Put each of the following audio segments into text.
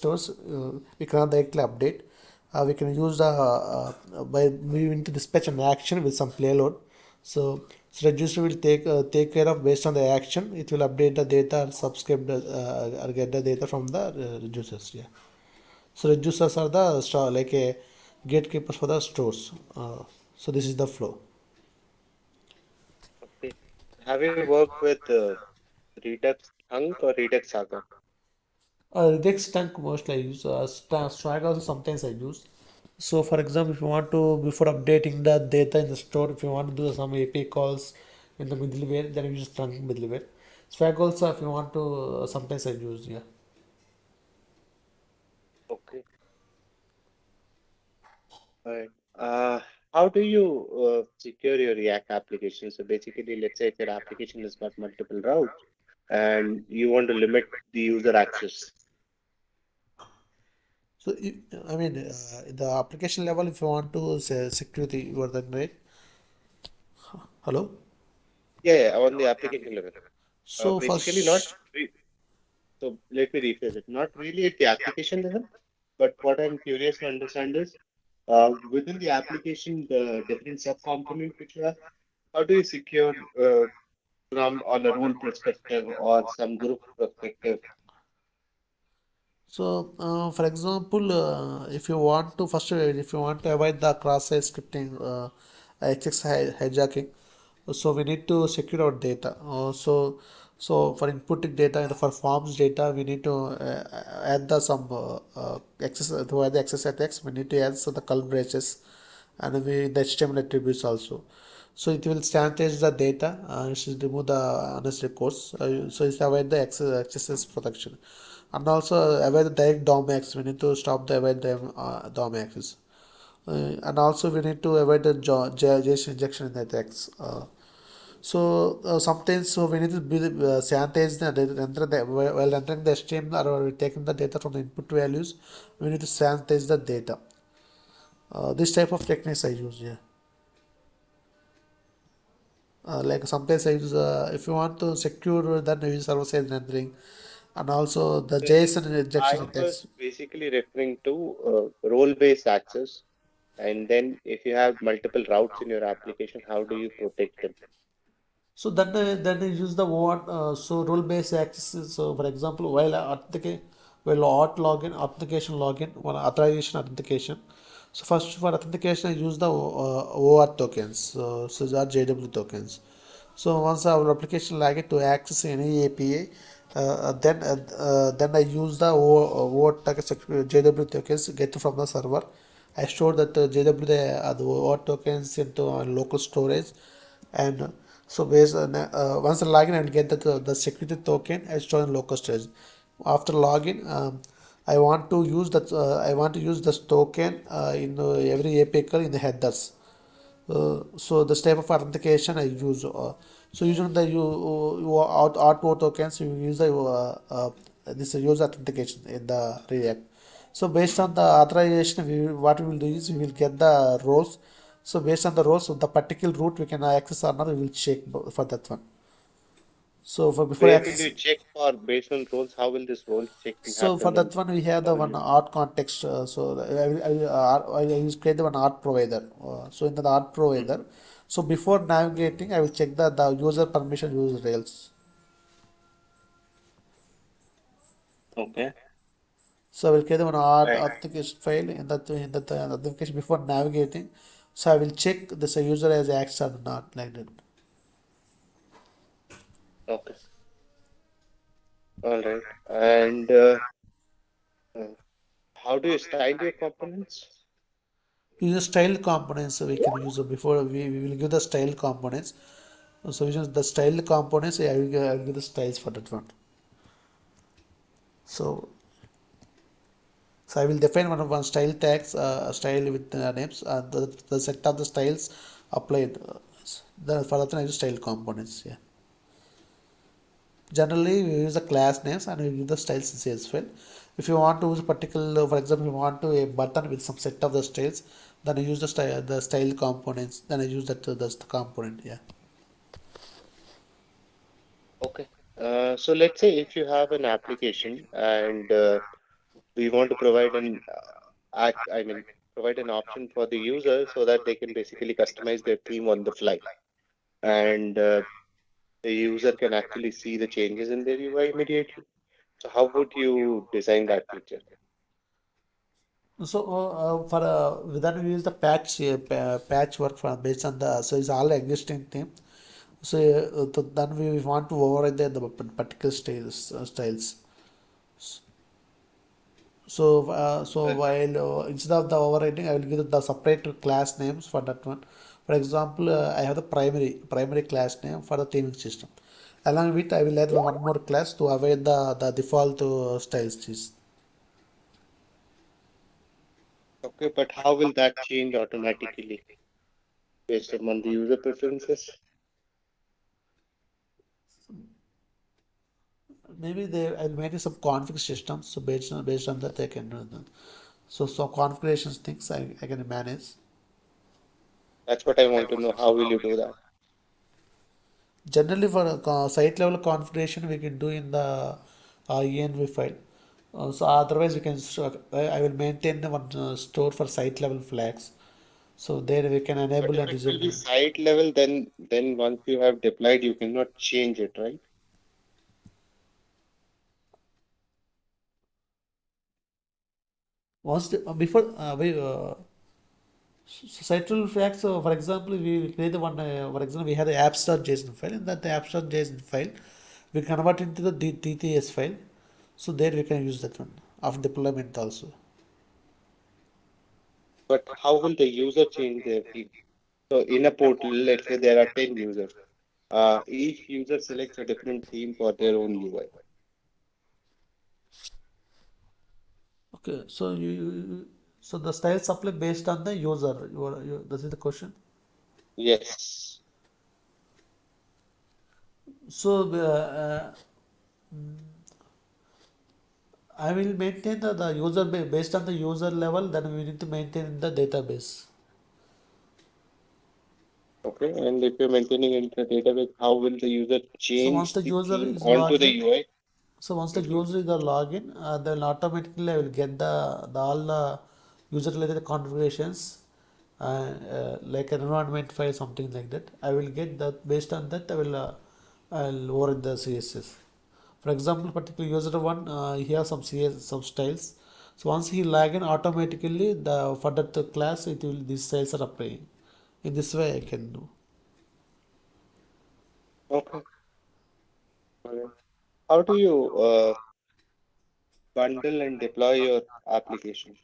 stores, we cannot directly update. We can use the by moving to dispatch an action with some payload. So reducer will take care of based on the action. It will update the data and subscribe or get the data from the reducers. Yeah. So reducers are the store like a gatekeepers for the stores. So this is the flow. Okay. Have you worked with Redux Hunk or Redux Saga? Redux tank mostly I use. Swag also sometimes I use. So for example, if you want to before updating the data in the store, if you want to do some API calls in the middleware, then you use trunk middleware. Swag also if you want to sometimes I use, yeah. Okay. All right. How do you secure your React application? So basically, let's say if your application has got multiple routes and you want to limit the user access. So I mean the application level if you want to say security you are then right. Hello. Yeah, yeah, on the application level. So Basically, not first. re so let me rephrase it. Not really at the application level, but what I'm curious to understand is within the application, the different subcomponents which you have, how do you secure from on a role perspective or some group perspective? So, for example, if you want to first, if you want to avoid the cross-site scripting, access hijacking, so we need to secure our data. So for inputting data and for forms data, we need to add the some access to add the access attacks. We need to add so the cull braces and the HTML attributes also. So it will sanitize the data. It should remove the unnecessary codes. So it's avoid the access protection, and also avoid the direct DOM access. We need to stop the avoid the DOM access, and also we need to avoid the JSON injection in the text. Sometimes we need to sanitize the data, while entering the HTML or taking the data from the input values. We need to sanitize the data. This type of techniques I use. Yeah. Like sometimes I use if you want to secure then I use server side rendering and also the So this JSON injection I attacks. was basically referring to role-based access, and then if you have multiple routes in your application, how do you protect them? So then I use the what so role based access. So for example, while auth login authentication login one authorization authentication. So first for authentication I use the OAuth tokens. So they are JW tokens. So once our application like it to access any API, then I use the OAuth tokens, JW tokens get from the server. I store that JW the OAuth tokens into local storage, and based on once I login, I will get the security token I store in local storage. After login, I want to use that. I want to use this token in every API call in the headers. So this type of authentication I use. So using the auto tokens, you use the this user authentication in the React. So based on the authorization, what we will do is we will get the roles. So based on the roles of the particular route we can access or not, we will check for that one. So for before Where will access, you check for based on roles? How will this role checking so for happen, that and one we have how the will one you? art context. I will use create the one art provider. So in the art provider, Mhm. so before navigating, I will check the user permission use rails. Okay, So I will create the one art right. authentication file in that authentication before navigating. So I will check this user has access or not like that. Okay, all right. And uh, how do you style your components? Use style components so we can use before we will give the style components. So we use the style components. I will give the styles for that one. So So I will define one style tags, style with names, and the set of the styles applied. For that one I use style components. Yeah. Generally, we use the class names and we use the styles in CSS file. If you want to use particular, for example, you want to a button with some set of the styles, then I use the style components. Then I use that's the component. Yeah. Okay. So let's say if you have an application and We want to provide an I mean, provide an option for the user so that they can basically customize their theme on the fly, and the user can actually see the changes in their UI immediately. So how would you design that feature? So for then we use the patchwork for based on the so it's all existing theme. So then we want to override the particular styles. So Uh, while instead of the overriding, I will give the separate class names for that one. For example, I have the primary class name for the theming system. Along with, I will add one more class to avoid the default styles. okay, but how will that change automatically based upon the user preferences? Maybe they I'll make some config systems. So based on that, I can do that. So some configurations things I can manage. That's what I want to know. How will you do that? Generally, for site level configuration, we can do in the env file. So otherwise, we can I will maintain the one store for site level flags. So there we can But enable if and it will be disable. site level, then once you have deployed, you cannot change it, right? Once before site level flags. So for example, we will create the one. For example, we have the app.json file, and that the app.json file we convert into the DTS file. So there we can use that one of deployment also. But how will the user change their theme? So in a portal, let's say there are 10 users. Each user selects a different theme for their own UI. Okay, so so the styles apply based on the user. This is the question. Yes. So I will maintain the user based on the user level. Then we need to maintain the database. Okay. And if you're maintaining it in the database, how will the user So once change the the user theme is onto logged the in, UI? so once the Mhm. user is the login, then automatically I will get the all the user related configurations, like an environment file, something like that. I will get that based on that. I'll override the CSS. For example, particular user one, he has some CS, some styles. So once he log in, automatically the for that class it will these styles are applying. In this way, I can do. Okay. Alright. How do you bundle and deploy your application?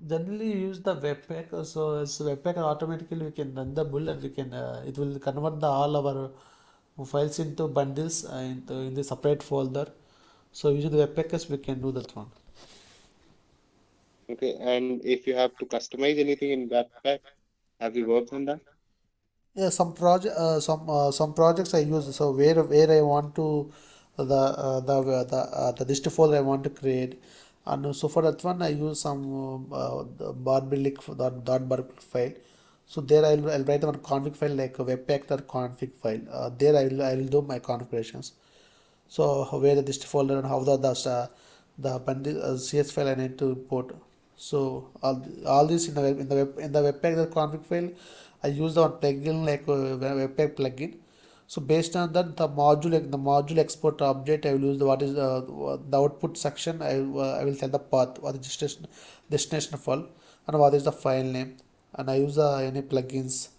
Generally, you use the webpack. So as webpack automatically we can run the build and we can it will convert the all our files into bundles in the separate folder. So using the webpackers we can do that one. Okay. And if you have to customize anything in webpack, have you worked on that? Yeah, some projects I use. So where I want to the list folder I want to create, and so for that one I use some the barbaric dot file. So there I'll write one config file like a webpack.config file. There I will do my configurations. So where the dist folder and how the bundle CS file I need to import. So all this in the webpack the config file I use the one plugin like webpack plugin. So based on that the module export object I will use what is the output section. I will tell the path what is destination file and what is the file name, and I use any plugins,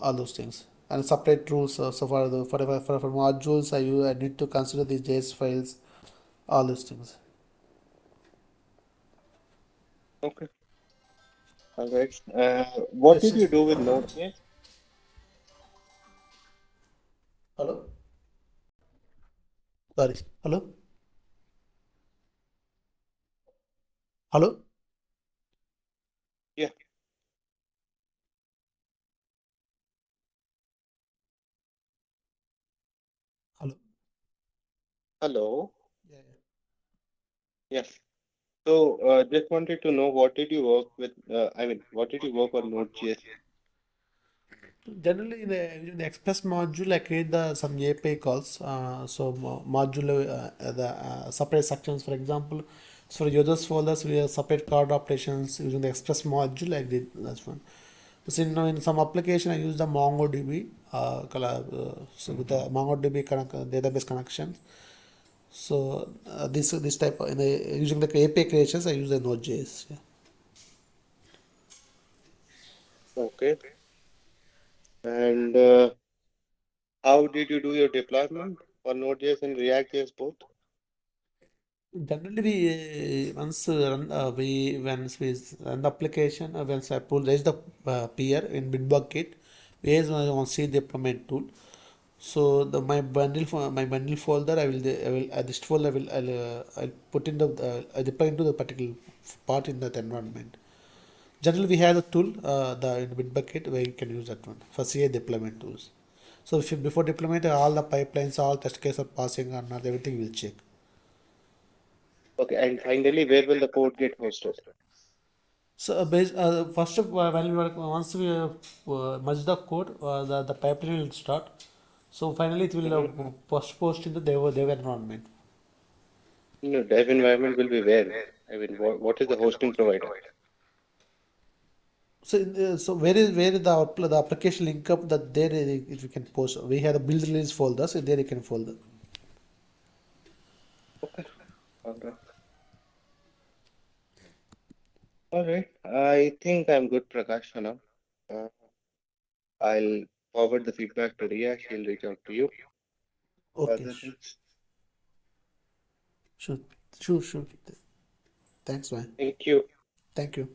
all those things, and separate rules. So for modules I need to consider these JS files, all these things. Okay. All right. What Yes, did you yes. do with Node.js? Hello, sorry, hello, hello, Yeah. hello. Hello. Yeah, yeah. Yes. So, just wanted to know what did you work with? I mean, what did you work on Node.js? Generally, in the Express module, I create the some API calls. Module the separate sections. For example, so for users folders, we have separate card operations using the Express module. I did that's one. So in some application, I use the MongoDB. So with the MongoDB database connection. So this type in the using the API creations, I use the Node.js. Yeah. Okay. And how did you do your deployment for Node.js and React.js both? Generally, we once we run the application, once I pull raise the peer in Bitbucket, we use one C deployment tool. So my bundle folder, I will this folder I'll put in the I deploy into the particular part in that environment. Generally, we have the tool the in Bitbucket where you can use that one for CA deployment tools. So if you, before deployment, all the pipelines, all test cases are passing or not, everything will check. Okay, and finally, where will the code get hosted? So, first of when we once we merge the code, the pipeline will start. So finally, it will Mm-hmm. post in the dev environment. No, dev environment will be where? I mean, what is the hosting provider? So, where is the application link up that there if you can post. We have the build release folder, so there you can folder. Okay, all right. All right. I think I'm good, Prakash, for now. Uh, I'll forward the feedback to Ria. She'll reach out to you for Okay, other things. sure, sure. Thanks, man. Thank you. Thank you.